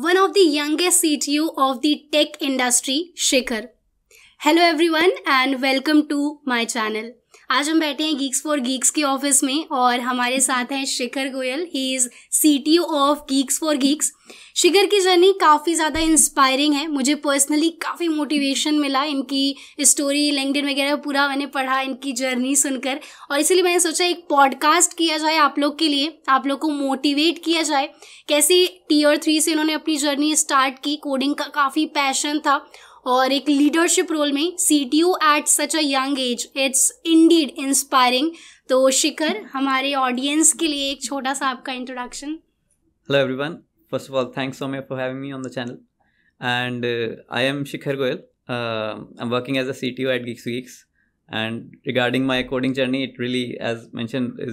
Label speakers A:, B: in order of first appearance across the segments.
A: one of the youngest CTO of the tech industry, Shikhar. Hello everyone and welcome to my channel. आज हम बैठे हैं Geeks for Geeks के office में और हमारे साथ हैं Shikhar Goyal. He is CTO of Geeks for Geeks. Shikhar की जर्नी काफ़ी ज़्यादा इंस्पायरिंग है. मुझे पर्सनली काफ़ी मोटिवेशन मिला इनकी स्टोरी, लिंक्डइन वगैरह पूरा मैंने पढ़ा इनकी जर्नी सुनकर, और इसीलिए मैंने सोचा एक पॉडकास्ट किया जाए आप लोग के लिए, आप लोग को मोटिवेट किया जाए. कैसे Tier 3 से इन्होंने अपनी जर्नी स्टार्ट की, कोडिंग का काफ़ी पैशन था और एक लीडरशिप रोल में CTO at such a young age. It's Indeed inspiring. तो शिखर, हमारे ऑडियंस के लिए एक छोटा सा आपका introduction.
B: Hello everyone. First of all, thanks Soumya for having me on the channel. And I am Shikhar Goyal. I'm working as a CTO at Geeks for Geeks. And regarding my coding journey, it really, as mentioned,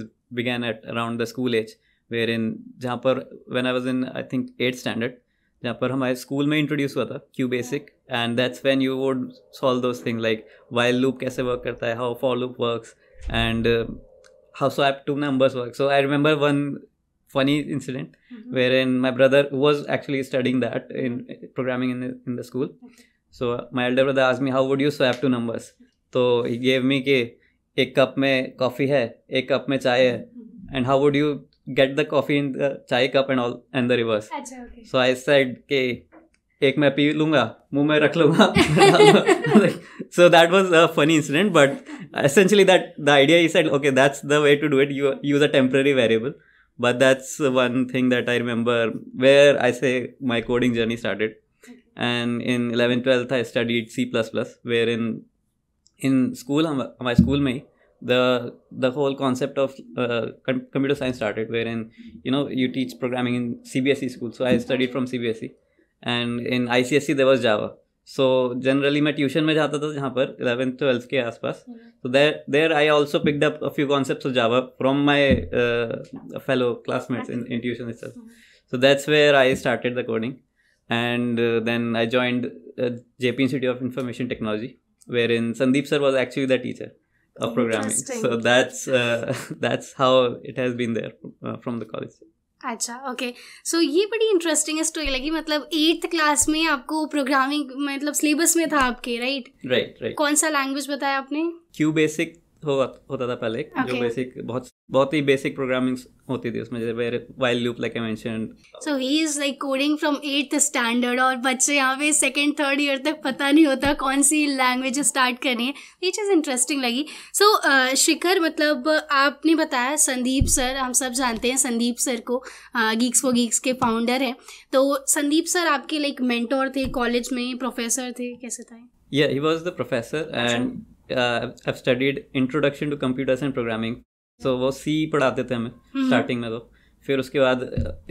B: began at around the school age, wherein जहाँ पर when I was in I think 8th standard, जहाँ पर हमारे school में introduce हुआ था QBasic, and that's when you would solve those things like while loop कैसे work करता है, how for loop works, and how swap two numbers work. So I remember one funny incident wherein my brother was actually studying that in programming in the school. So my elder brother asked me, how would you swap two numbers? So he gave me कि एक cup में coffee है, एक cup में चाय है, and how would you get the coffee in the chai cup and all and the reverse?
A: अच्छा, okay.
B: So I said कि एक मैं पी लूँगा, मुंह में रख लूँगा. So that was a funny incident, but essentially that the idea, he said, okay, that's the way to do it. You use a temporary variable. But that's one thing that I remember where I say my coding journey started. And in 11th, 12th, I studied C++, wherein in school, my school mein, the whole concept of computer science started, wherein, you teach programming in CBSE school. So I studied from CBSE. And in ICSE, there was Java. So generally मैं tuition में जाता था जहाँ पर 11th 12th के आसपास. So there I also picked up a few concepts of Java from my fellow classmates in tuition itself. So that's where I started the coding, and then I joined JP Institute of Information Technology, wherein Sandeep sir was actually the teacher of programming. So that's how it has been there from the college.
A: अच्छा, okay. सो ये बड़ी interesting story लगी. मतलब 8th class में आपको programming मतलब syllabus में था आपके, राइट?
B: राइट.
A: कौन सा लैंग्वेज बताया आपने?
B: QBasic होता था पहले, जो बेसिक बहुत ही बेसिक प्रोग्रामिंग होती थी उसमें, जैसे while loop like I mentioned.
A: So he is like coding from 8th standard, और बच्चे यहाँ पे 2nd 3rd ईयर तक पता नहीं होता कौन सी लैंग्वेज स्टार्ट करनी है. ये चीज़ इंटरेस्टिंग लगी. सो शिखर, मतलब आपने बताया संदीप सर, हम सब जानते हैं संदीप सर को, गीक्स फॉर गीक्स के फाउंडर हैं. तो संदीप सर आपके लाइक मेंटोर थे, कॉलेज में प्रोफेसर थे, कैसे था?
B: Yeah, he was the professor, and I've studied Introduction to Computers and Programming. So वो C पढ़ाते थे हमें स्टार्टिंग में. तो फिर उसके बाद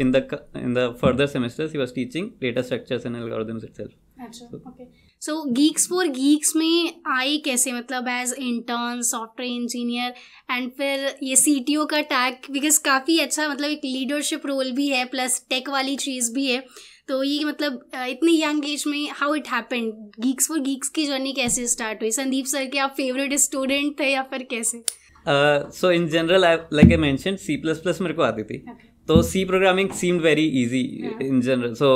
B: in the further semesters he was teaching data structures and algorithms itself.
A: अच्छा, okay. So Geeks for Geeks में आई कैसे, मतलब as intern, software engineer, and फिर ये CTO का टैग, बिकॉज काफ़ी अच्छा, मतलब एक लीडरशिप रोल भी है प्लस टेक वाली चीज़ भी है. तो ये मतलब इतनी यंग एज में how it happened, Geeks for Geeks की जर्नी कैसे स्टार्ट हुई? संदीप सर के आप फेवरेट स्टूडेंट थे या फिर कैसे?
B: So in general, like I mentioned, C++ मेरे को आती थी. तो C programming seemed very easy in general. So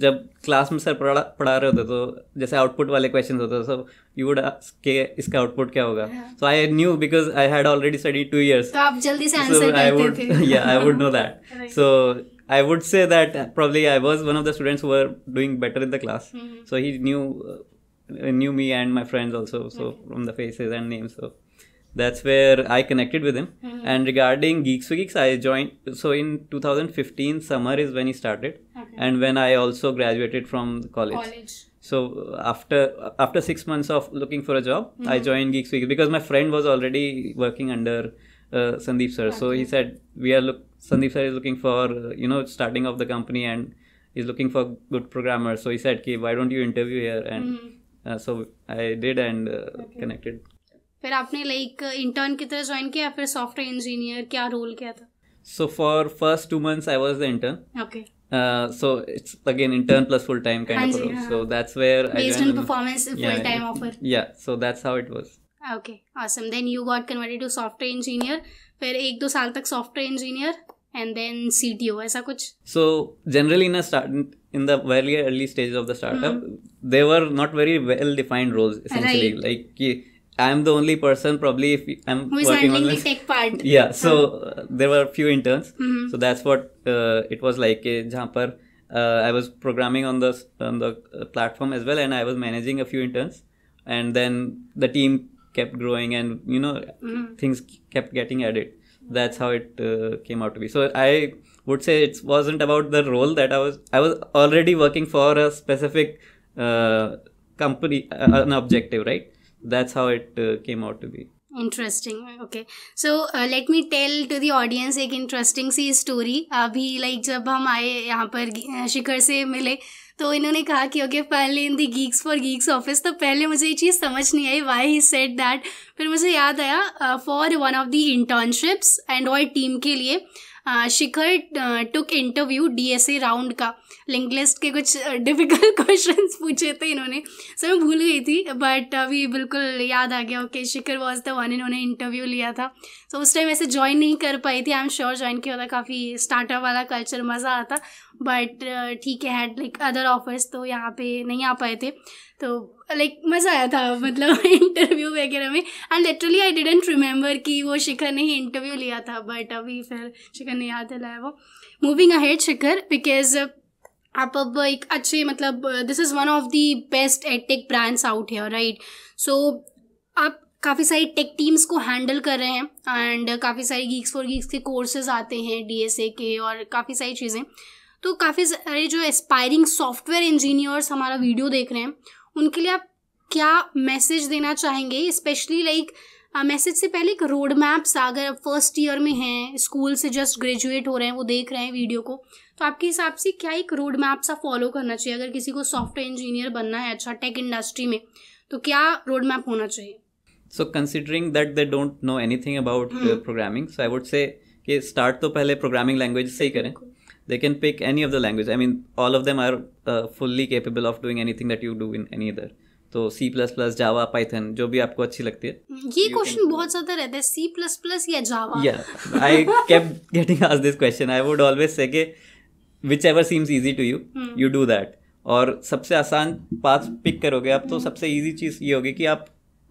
B: जब क्लास में सर पढ़ा रहे होते तो जैसे आउटपुट वाले क्वेश्चन होते थे, so you would ask के इसका आउटपुट क्या होगा. So I knew because I had already studied 2 years.
A: तो आप जल्दी से आंसर करते थे.
B: Yeah, I would know that. So I would say that probably I was one of the students who were doing better in the class. So he knew me and my friends also. So from the faces and names. So that's where I connected with him. And regarding Geeks for Geeks, I joined. So in 2015 summer is when he started, and when I also graduated from college. So after 6 months of looking for a job, I joined Geeks for Geeks because my friend was already working under Sandeep sir. So he said Sandeep sir is looking for starting of the company and is looking for good programmers. So he said, why don't you interview here? And so I did and connected.
A: फिर आपने like intern की तरह join किया, फिर software engineer, क्या role क्या था?
B: So for first 2 months I was the intern.
A: Okay.
B: So it's again intern plus full time kind of role. So that's where
A: based on performance, full time offer.
B: Yeah, so that's how it was.
A: Okay, awesome. Then you got converted to software engineer. फिर 1-2 साल तक software engineer. and then CTO, ऐसा कुछ?
B: So generally in the very early stages of the startup, they were not very well defined roles essentially.
A: Right.
B: Like I am the only person probably if I'm
A: Who is
B: working on
A: handling
B: this.
A: the tech part?
B: Yeah, so there were a few interns. So that's what it was like. जहाँ पर I was programming on the platform as well, and I was managing a few interns, and then the team kept growing, and things kept getting added. That's how it came out to be. So I would say it wasn't about the role that I was already working for a specific company, an objective, right? That's how it came out to be.
A: Interesting. Okay. So let me tell to the audience एक interesting सी story. अभी like जब हम आए यहाँ पर शिखर से मिले तो इन्होंने कहा कि okay finally in the Geeks for Geeks office. तो पहले मुझे ये चीज़ समझ नहीं आई why he said that. फिर मुझे याद आया for one of the internships Android team के लिए शिखर टुक इंटरव्यू DSA राउंड का. लिंक लिस्ट के कुछ डिफिकल्ट क्वेश्चंस पूछे थे इन्होंने, सो मैं भूल गई थी बट अभी बिल्कुल याद आ गया. Okay Shikhar was the one इन्होंने इंटरव्यू लिया था. सो उस टाइम ऐसे ज्वाइन नहीं कर पाई थी. आई एम श्योर ज्वाइन किया होता, काफ़ी स्टार्टअप वाला कल्चर मज़ा आता, बट ठीक है हैड लाइक अदर ऑफर्स तो यहाँ पे नहीं आ पाए थे. तो लाइक मज़ा आया था मतलब इंटरव्यू वगैरह में. And literally I didn't remember कि वो शिखर ने ही इंटरव्यू लिया था, बट अभी फिर शिखर ने याद दिलाया वो. मूविंग अहेड शिखर, बिकॉज आप अब एक अच्छे मतलब this is one of the best edtech brands out here, right? So आप काफ़ी सारी टेक टीम्स को हैंडल कर रहे हैं एंड काफ़ी सारी Geeks for Geeks के कोर्सेज आते हैं DSA के और काफ़ी सारी चीज़ें. तो काफ़ी सारे जो एस्पायरिंग सॉफ्टवेयर इंजीनियर्स हमारा वीडियो देख रहे हैं उनके लिए आप क्या मैसेज देना चाहेंगे? स्पेशली लाइक मैसेज से पहले एक रोड मैप्स, अगर फर्स्ट ईयर में हैं, स्कूल से जस्ट ग्रेजुएट हो रहे हैं, वो देख रहे हैं वीडियो को, तो आपके हिसाब से क्या एक रोड मैप सा फॉलो करना चाहिए अगर किसी को सॉफ्टवेयर इंजीनियर बनना है अच्छा टेक इंडस्ट्री में, तो क्या रोड मैप होना चाहिए?
B: So considering that they don't know anything about programming, so I would say कि start तो पहले programming language से ही करें. They can pick any of the language. I mean, all of them are fully capable of doing anything that you do in any other. तो C++, Java, Python, जो भी आपको अच्छी लगती है.
A: ये क्वेश्चन बहुत ज़्यादा रहता है, C++ या Java?
B: Yeah, I kept getting asked this question. I would always say कि whichever seems easy to you, you do that. और सबसे आसान पाथ पिक करोगे आप तो सबसे इजी चीज़ ये होगी कि आप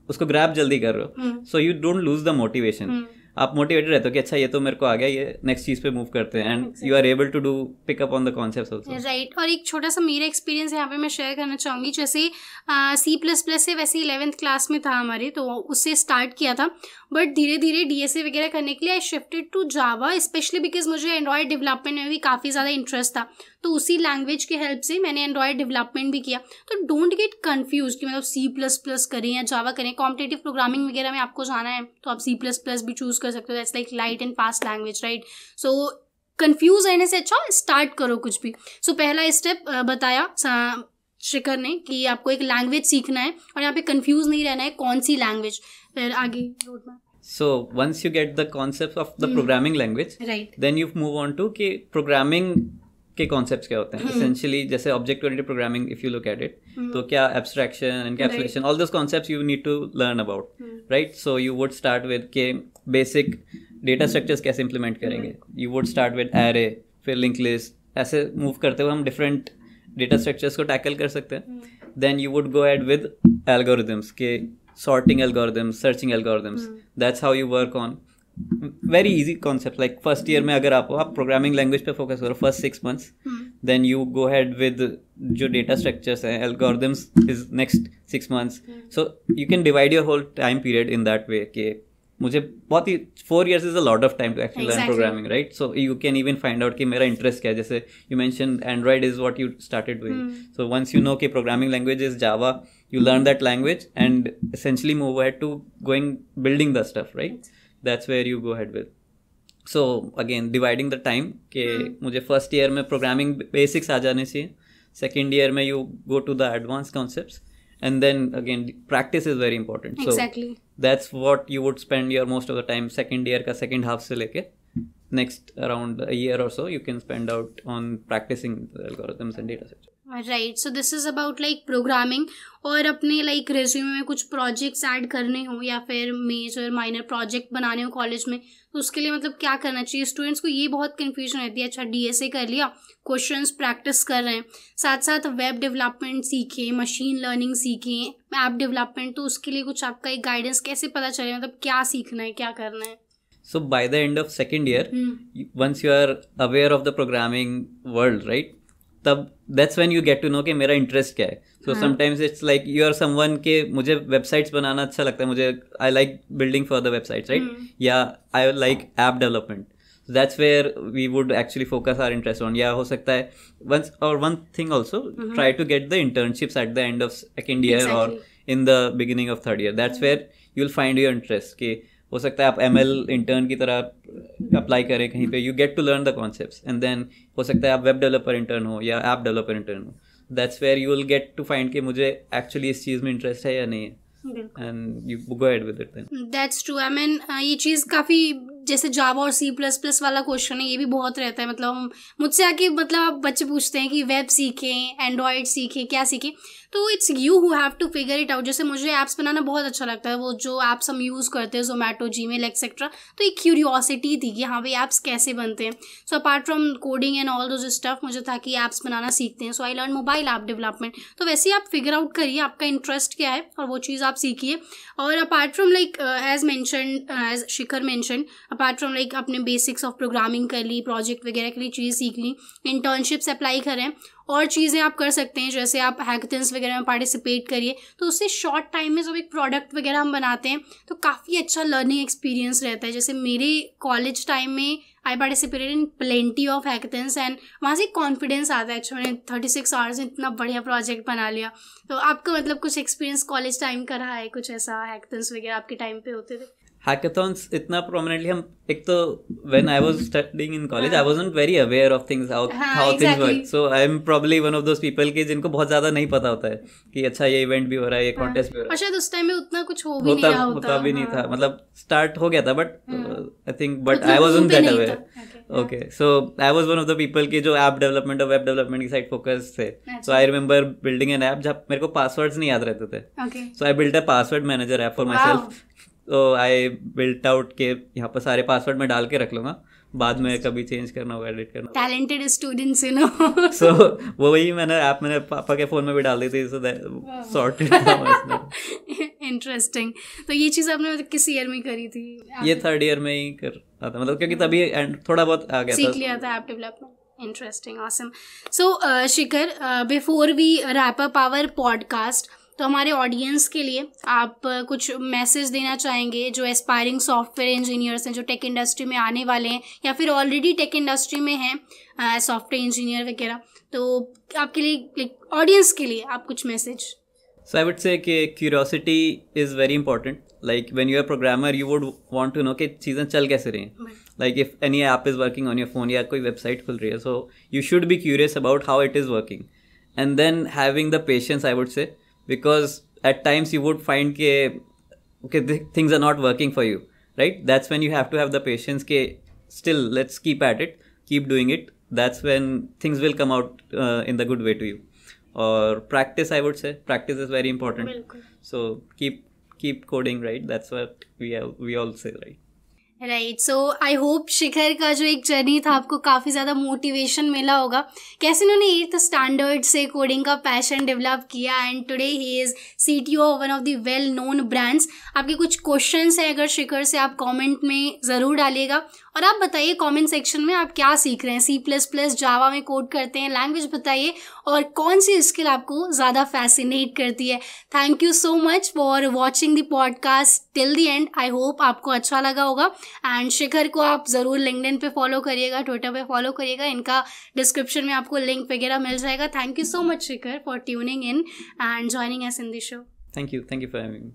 B: उसको ग्रैब जल्दी कर रहे हो. So you don't lose the motivation. आप मोटिवेटेड रहते हो कि अच्छा ये तो मेरे को आ गया, ये नेक्स्ट चीज़ पे मूव करते हैं, and you are able to do pick up on the concepts also.
A: Right. और एक छोटा सा मेरा एक्सपीरियंस यहाँ पे मैं शेयर करना चाहूँगी. जैसे C++ से वैसे 11th क्लास में था हमारे, तो उससे स्टार्ट किया था, बट धीरे धीरे DSA वगैरह करने के लिए I shifted to Java, specially because मुझे एंड्रॉयड डेवलपमेंट में भी काफ़ी ज़्यादा इंटरेस्ट था. तो उसी लैंग्वेज के हेल्प से मैंने एंड्रॉयड डेवलपमेंट भी किया. तो डोंट गेट कंफ्यूज कि मतलब C++ करें या जावा करें. कॉम्पिटिटिव प्रोग्रामिंग वगैरह में आपको जाना है तो आप C++ भी चूज़ कर सकते हो. That's like light and fast language, right? So confuse रहने से अच्छा स्टार्ट करो कुछ भी. सो पहला स्टेप बताया शिखर ने कि आपको एक लैंग्वेज सीखना है और यहाँ पे कंफ्यूज नहीं रहना है कौन सी लैंग्वेज. फिर आगे road map.
B: So once you get the concept of the programming language,
A: right,
B: then you move on to कि programming के concepts क्या होते हैं. Essentially जैसे object oriented programming, if you look at it, तो क्या abstraction, encapsulation, all those concepts you need to learn about, right? So you would start with के basic data structures कैसे implement करेंगे. You would start with array, फिर linked list, ऐसे move करते हुए हम different data structures को tackle कर सकते हैं. Then you would go ahead with algorithms के sorting algorithms, searching algorithms. That's how you work on very easy concepts. Like first year में अगर आप programming language पे focus करो first 6 months, then you go ahead with जो data structures हैं, algorithms is next 6 months. So you can divide your whole time period in that way कि मुझे बहुत ही 4 years is a lot of time to actually learn programming, right? So you can even find out कि मेरा interest क्या है. जैसे you mentioned Android is what you started doing. So once you know कि programming language is Java, you learn that language and essentially move ahead to building the stuff, right? That's where you go ahead with. So again, dividing the time कि मुझे first year में programming basics आ जाने चाहिए. Second year में you go to the advanced concepts. And then again, practice is very important.
A: Exactly.
B: So that's what you would spend your most of the time second year का second half से लेके next around a year or so you can spend out on practicing the algorithms and data sets.
A: Right, so this is about like programming. और अपने like resume में कुछ projects add करने हो या फिर मेजर माइनर प्रोजेक्ट बनाने हो कॉलेज में, तो उसके लिए मतलब क्या करना चाहिए? स्टूडेंट्स को ये बहुत कन्फ्यूजन रहती है. अच्छा, DSA कर लिया, क्वेश्चंस प्रैक्टिस कर रहे हैं, साथ साथ वेब डेवलपमेंट सीखें, मशीन लर्निंग सीखें, ऐप डेवलपमेंट, तो उसके लिए कुछ आपका एक गाइडेंस कैसे पता चले मतलब क्या सीखना है, क्या करना है?
B: So by the end of second year, once you are aware of the programming world, right? तब that's when you get to know कि मेरा इंटरेस्ट क्या है. So sometimes it's like you are someone के मुझे वेबसाइट्स बनाना अच्छा लगता है, मुझे I like building further websites, right? या I like app development. So that's where we would actually focus our interest on. या हो सकता है one thing also, try to get the internships at the end of second year or in the beginning of third year. That's where you'll find your interest. कि हो सकता है आप ML intern की तरह अप्लाई करें कहीं पे, you get to learn the concepts, and then हो सकता है आप वेब डेवलपर इंटर्न हो या ऐप डेवलपर इंटर्न हो. That's where you will get to find कि मुझे एक्चुअली इस चीज़ में इंटरेस्ट है या नहीं है, and you go ahead with it.
A: That's true. I mean ये चीज़ काफ़ी, जैसे जावा और C++ वाला क्वेश्चन है, ये भी बहुत रहता है. मतलब मुझसे आके मतलब आप बच्चे पूछते हैं कि वेब सीखें, एंड्रॉयड सीखें, क्या सीखें, तो it's you who have to figure it out. जैसे मुझे ऐप्स बनाना बहुत अच्छा लगता है, वो जो ऐप्स हम यूज़ करते हैं, जोमेटो, जीमेल एक्सेट्रा, तो एक क्यूरियोसिटी थी कि हाँ भाई ऐप्स कैसे बनते हैं. So apart from coding and all those stuff, मुझे था कि ऐप्स बनाना सीखते हैं, so I learn mobile app development. तो वैसे ही आप फिगर आउट करिए आपका इंटरेस्ट क्या है और वो चीज़ आप सीखिए. और apart from like as Shikhar mention, apart from like अपने बेसिक्स ऑफ प्रोग्रामिंग कर ली, प्रोजेक्ट वगैरह के लिए चीज़ सीख ली, इंटर्नशिप्स अप्लाई करें, और चीज़ें आप कर सकते हैं, जैसे आप हैकेथॉन्स वगैरह में पार्टिसिपेट करिए, तो उससे शॉर्ट टाइम में जब एक प्रोडक्ट वगैरह हम बनाते हैं तो काफ़ी अच्छा लर्निंग एक्सपीरियंस रहता है. जैसे मेरे कॉलेज टाइम में I participated in plenty of hackathons, and वहाँ से कॉन्फिडेंस आता है, अच्छा मैंने 36 आवर्स में इतना बढ़िया प्रोजेक्ट बना लिया. तो आपका मतलब कुछ एक्सपीरियंस कॉलेज टाइम का रहा है, कुछ ऐसा हैकेथॉन्स वगैरह आपके टाइम पे होते थे?
B: Hackathons इतना prominently हम एक तो when I was studying in college I wasn't very aware of things how things work, so I am probably one of those people के जिनको बहुत ज़्यादा नहीं पता होता है कि अच्छा ये इवेंट भी हो रहा है, ये कॉन्टेस्ट भी हो रहा है.
A: शायद उस टाइम में उतना कुछ होता भी नहीं था,
B: मतलब स्टार्ट हो गया था but I think but I wasn't that aware. Okay, so I was one of the people की जो ऐप डेवलपमेंट और वेब डेवलपमेंट की साइड फोकस थे. So I remember building an app जहाँ मेरे को पासवर्ड्स नहीं याद रहते थे, so I built a password manager app for myself. तो आई बिल्ट आउट के यहाँ पर सारे पासवर्ड मैं डाल के रख लूँगा, बाद में कभी चेंज करना होगा, एडिट करना होगा.
A: Talented students you know.
B: So वही मैंने पापा के फ़ोन में भी डाल दी थी, सो दैट सॉर्टेड.
A: इंटरेस्टिंग. तो ये चीज़ आपने मतलब किस ईयर में करी थी?
B: ये थर्ड ईयर में ही कर रहा था, मतलब क्योंकि तभी थोड़ा बहुत आ गया था,
A: सीख लिया था app development. Interesting, awesome. So Shikhar, before we wrap up our podcast, तो हमारे ऑडियंस के लिए आप कुछ मैसेज देना चाहेंगे जो एस्पायरिंग सॉफ्टवेयर इंजीनियर्स हैं, जो टेक इंडस्ट्री में आने वाले हैं या फिर ऑलरेडी टेक इंडस्ट्री में हैं, सॉफ्टवेयर इंजीनियर वगैरह, तो आपके लिए ऑडियंस के लिए आप कुछ message?
B: So I would say कि curiosity is very important. Like when you're a programmer, you would want to know कि चीज़ें चल कैसे रही हैं. Like if any app is working on your phone या कोई वेबसाइट खुल रही है, so you should be curious about how it is working. And then having the patience, I would say, because at times you would find कि okay, things are not working for you, right? That's when you have to have the patience कि still let's keep at it, keep doing it. That's when things will come out in the good way to you. Or practice, I would say. Practice is very important. Bilkul. So keep coding, right? That's what we all say, right?
A: Right. So I hope Shikhar का जो एक journey था आपको काफ़ी ज़्यादा motivation मिला होगा, कैसे उन्होंने 8th स्टैंडर्ड से कोडिंग का पैशन डेवलप किया, and today he is CTO of one of the well known brands. आपके कुछ क्वेश्चंस हैं अगर शिखर से, आप कमेंट में ज़रूर डालिएगा, और आप बताइए कमेंट सेक्शन में आप क्या सीख रहे हैं. C++ जावा में कोड करते हैं, लैंग्वेज बताइए, और कौन सी स्किल आपको ज़्यादा फैसिनेट करती है. Thank you so much for watching the podcast till the end. I hope आपको अच्छा लगा होगा. एंड शिखर को आप ज़रूर लिंक्डइन पे फॉलो करिएगा, ट्विटर पे फॉलो करिएगा, इनका डिस्क्रिप्शन में आपको लिंक वगैरह मिल जाएगा. Thank you so much Shikhar for tuning in and joining us in the show.
B: Thank you for having me.